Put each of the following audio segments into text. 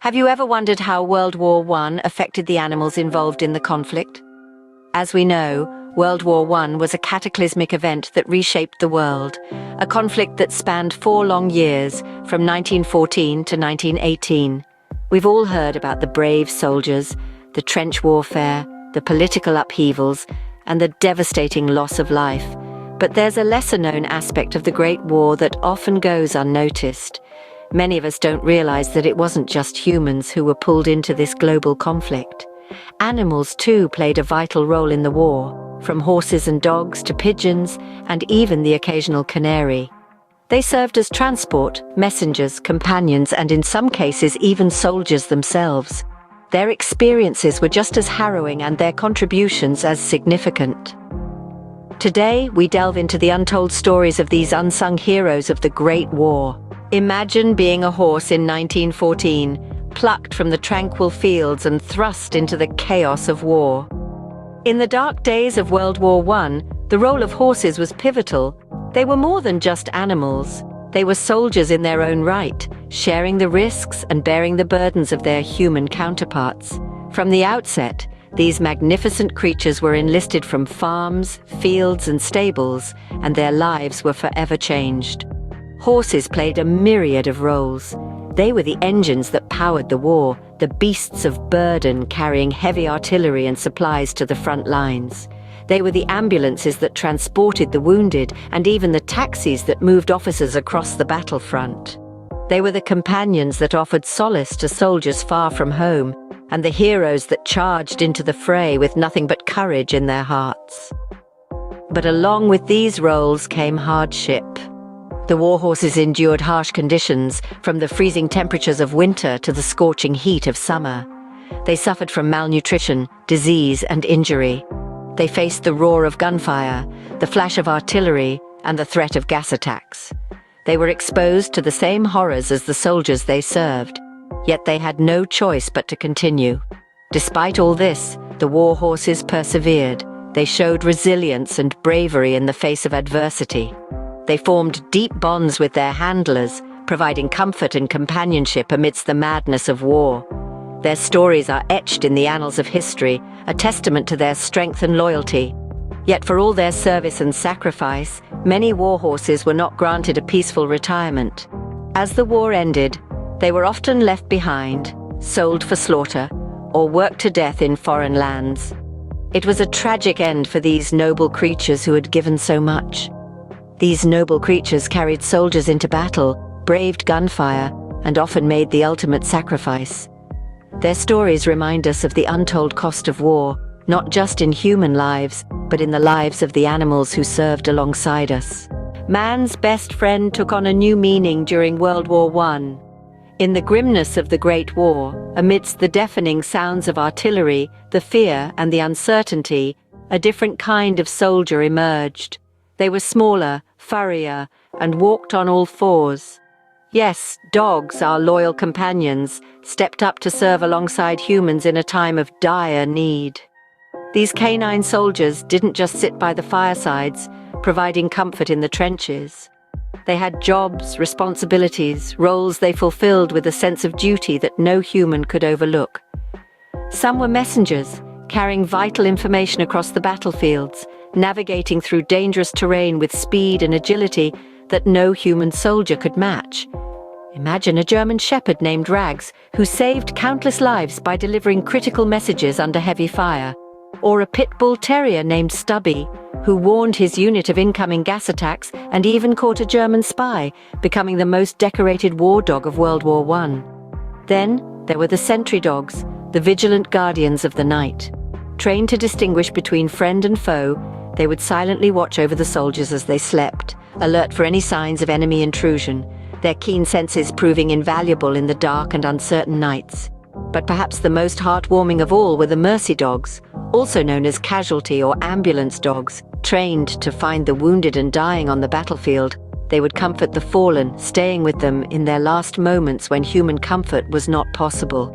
Have you ever wondered how World War I affected the animals involved in the conflict? As we know, World War I was a cataclysmic event that reshaped the world, a conflict that spanned 4 long years, from 1914 to 1918. We've all heard about the brave soldiers, the trench warfare, the political upheavals, and the devastating loss of life. But there's a lesser-known aspect of the Great War that often goes unnoticed. Many of us don't realize that it wasn't just humans who were pulled into this global conflict. Animals too played a vital role in the war, from horses and dogs to pigeons and even the occasional canary. They served as transport, messengers, companions, and in some cases even soldiers themselves. Their experiences were just as harrowing and their contributions as significant. Today, we delve into the untold stories of these unsung heroes of the Great War. Imagine being a horse in 1914, plucked from the tranquil fields and thrust into the chaos of war. In the dark days of World War I, the role of horses was pivotal. They were more than just animals. They were soldiers in their own right, sharing the risks and bearing the burdens of their human counterparts. From the outset, these magnificent creatures were enlisted from farms, fields, and stables, and their lives were forever changed. Horses played a myriad of roles. They were the engines that powered the war, the beasts of burden carrying heavy artillery and supplies to the front lines. They were the ambulances that transported the wounded, and even the taxis that moved officers across the battlefront. They were the companions that offered solace to soldiers far from home, and the heroes that charged into the fray with nothing but courage in their hearts. But along with these roles came hardship. The war horses endured harsh conditions, from the freezing temperatures of winter to the scorching heat of summer. They suffered from malnutrition, disease, and injury. They faced the roar of gunfire, the flash of artillery, and the threat of gas attacks. They were exposed to the same horrors as the soldiers they served, yet they had no choice but to continue. Despite all this, the war horses persevered. They showed resilience and bravery in the face of adversity. They formed deep bonds with their handlers, providing comfort and companionship amidst the madness of war. Their stories are etched in the annals of history, a testament to their strength and loyalty. Yet for all their service and sacrifice, many war horses were not granted a peaceful retirement. As the war ended, they were often left behind, sold for slaughter, or worked to death in foreign lands. It was a tragic end for these noble creatures who had given so much. These noble creatures carried soldiers into battle, braved gunfire, and often made the ultimate sacrifice. Their stories remind us of the untold cost of war, not just in human lives, but in the lives of the animals who served alongside us. Man's best friend took on a new meaning during World War I. In the grimness of the Great War, amidst the deafening sounds of artillery, the fear and the uncertainty, a different kind of soldier emerged. They were smaller, furrier, and walked on all fours. Yes, dogs, our loyal companions, stepped up to serve alongside humans in a time of dire need. These canine soldiers didn't just sit by the firesides, providing comfort in the trenches. They had jobs, responsibilities, roles they fulfilled with a sense of duty that no human could overlook. Some were messengers, carrying vital information across the battlefields, navigating through dangerous terrain with speed and agility that no human soldier could match. Imagine a German shepherd named Rags, who saved countless lives by delivering critical messages under heavy fire. Or a pit bull terrier named Stubby, who warned his unit of incoming gas attacks and even caught a German spy, becoming the most decorated war dog of World War I. Then there were the sentry dogs, the vigilant guardians of the night. Trained to distinguish between friend and foe, they would silently watch over the soldiers as they slept, alert for any signs of enemy intrusion, their keen senses proving invaluable in the dark and uncertain nights. But perhaps the most heartwarming of all were the mercy dogs, also known as casualty or ambulance dogs, trained to find the wounded and dying on the battlefield. They would comfort the fallen, staying with them in their last moments when human comfort was not possible.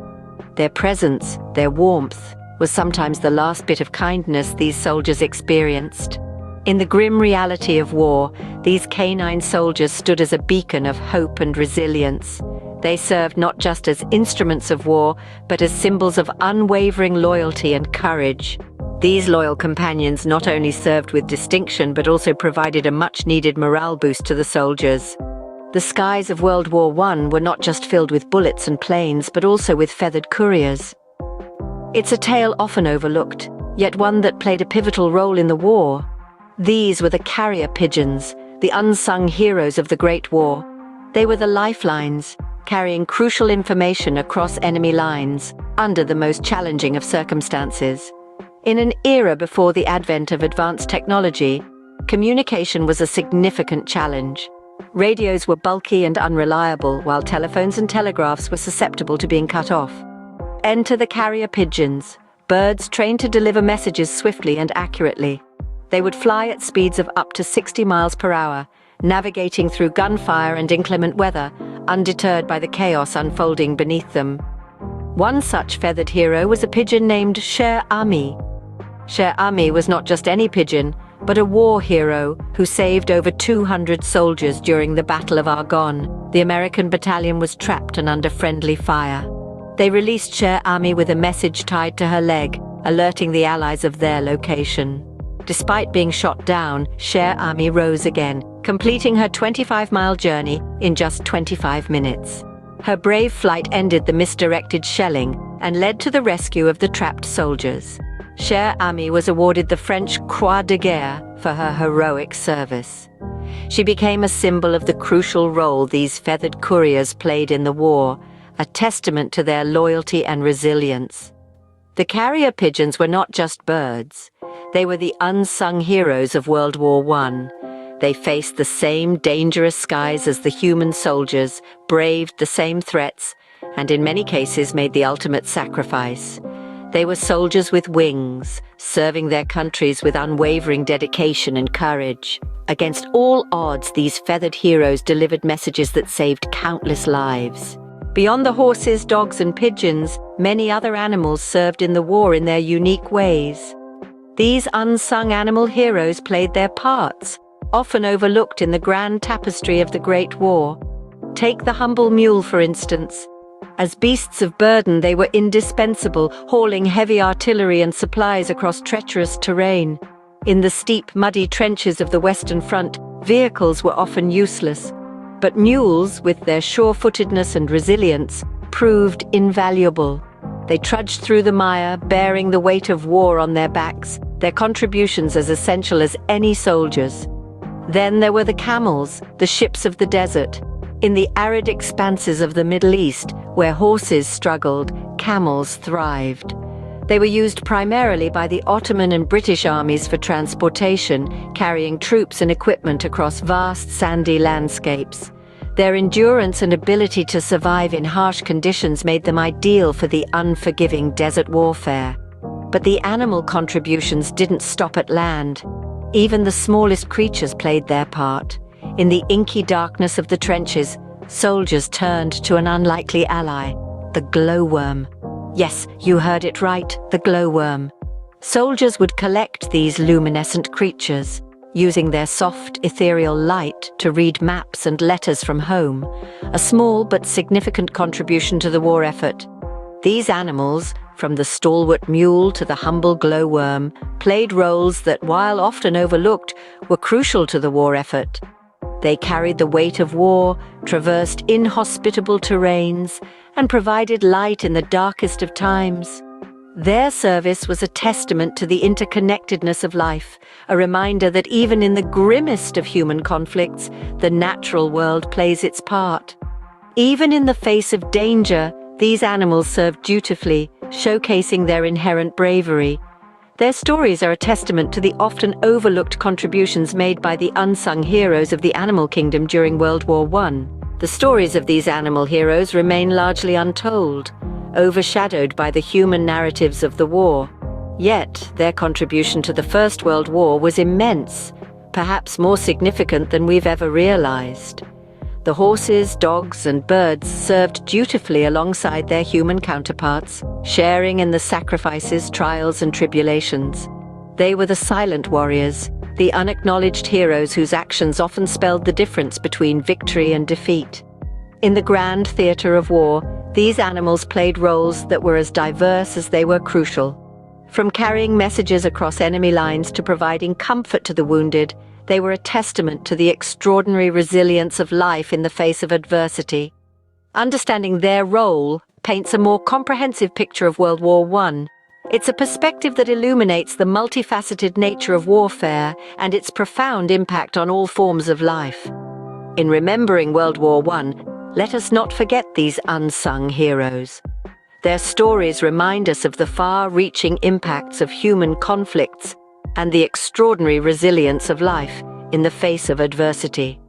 Their presence, their warmth, was sometimes the last bit of kindness these soldiers experienced. In the grim reality of war, these canine soldiers stood as a beacon of hope and resilience. They served not just as instruments of war, but as symbols of unwavering loyalty and courage. These loyal companions not only served with distinction, but also provided a much-needed morale boost to the soldiers. The skies of World War I were not just filled with bullets and planes, but also with feathered couriers. It's a tale often overlooked, yet one that played a pivotal role in the war. These were the carrier pigeons, the unsung heroes of the Great War. They were the lifelines, carrying crucial information across enemy lines, under the most challenging of circumstances. In an era before the advent of advanced technology, communication was a significant challenge. Radios were bulky and unreliable, while telephones and telegraphs were susceptible to being cut off. Enter the carrier pigeons, birds trained to deliver messages swiftly and accurately. They would fly at speeds of up to 60 miles per hour, navigating through gunfire and inclement weather, undeterred by the chaos unfolding beneath them. One such feathered hero was a pigeon named Cher Ami. Cher Ami was not just any pigeon, but a war hero who saved over 200 soldiers during the Battle of Argonne. The American battalion was trapped and under friendly fire. They released Cher Ami with a message tied to her leg, alerting the Allies of their location. Despite being shot down, Cher Ami rose again, completing her 25-mile journey in just 25 minutes. Her brave flight ended the misdirected shelling and led to the rescue of the trapped soldiers. Cher Ami was awarded the French Croix de Guerre for her heroic service. She became a symbol of the crucial role these feathered couriers played in the war, a testament to their loyalty and resilience. The carrier pigeons were not just birds. They were the unsung heroes of World War I. They faced the same dangerous skies as the human soldiers, braved the same threats, and in many cases made the ultimate sacrifice. They were soldiers with wings, serving their countries with unwavering dedication and courage. Against all odds, these feathered heroes delivered messages that saved countless lives. Beyond the horses, dogs, and pigeons, many other animals served in the war in their unique ways. These unsung animal heroes played their parts, often overlooked in the grand tapestry of the Great War. Take the humble mule, for instance. As beasts of burden, they were indispensable, hauling heavy artillery and supplies across treacherous terrain. In the steep, muddy trenches of the Western Front, vehicles were often useless. But mules, with their sure-footedness and resilience, proved invaluable. They trudged through the mire, bearing the weight of war on their backs, their contributions as essential as any soldiers. Then there were the camels, the ships of the desert. In the arid expanses of the Middle East, where horses struggled, camels thrived. They were used primarily by the Ottoman and British armies for transportation, carrying troops and equipment across vast sandy landscapes. Their endurance and ability to survive in harsh conditions made them ideal for the unforgiving desert warfare. But the animal contributions didn't stop at land. Even the smallest creatures played their part. In the inky darkness of the trenches, soldiers turned to an unlikely ally, the glowworm. Yes, you heard it right, the glowworm. Soldiers would collect these luminescent creatures, using their soft, ethereal light to read maps and letters from home, a small but significant contribution to the war effort. These animals, from the stalwart mule to the humble glowworm, played roles that, while often overlooked, were crucial to the war effort. They carried the weight of war, traversed inhospitable terrains, and provided light in the darkest of times. Their service was a testament to the interconnectedness of life, a reminder that even in the grimmest of human conflicts, the natural world plays its part. Even in the face of danger, these animals served dutifully, showcasing their inherent bravery. Their stories are a testament to the often overlooked contributions made by the unsung heroes of the animal kingdom during World War I. The stories of these animal heroes remain largely untold, overshadowed by the human narratives of the war. Yet, their contribution to the First World War was immense, perhaps more significant than we've ever realized. The horses, dogs, and birds served dutifully alongside their human counterparts, sharing in the sacrifices, trials, and tribulations. They were the silent warriors, the unacknowledged heroes whose actions often spelled the difference between victory and defeat. In the grand theatre of war, these animals played roles that were as diverse as they were crucial. From carrying messages across enemy lines to providing comfort to the wounded, they were a testament to the extraordinary resilience of life in the face of adversity. Understanding their role paints a more comprehensive picture of World War I. It's a perspective that illuminates the multifaceted nature of warfare and its profound impact on all forms of life. In remembering World War I, let us not forget these unsung heroes. Their stories remind us of the far-reaching impacts of human conflicts and the extraordinary resilience of life in the face of adversity.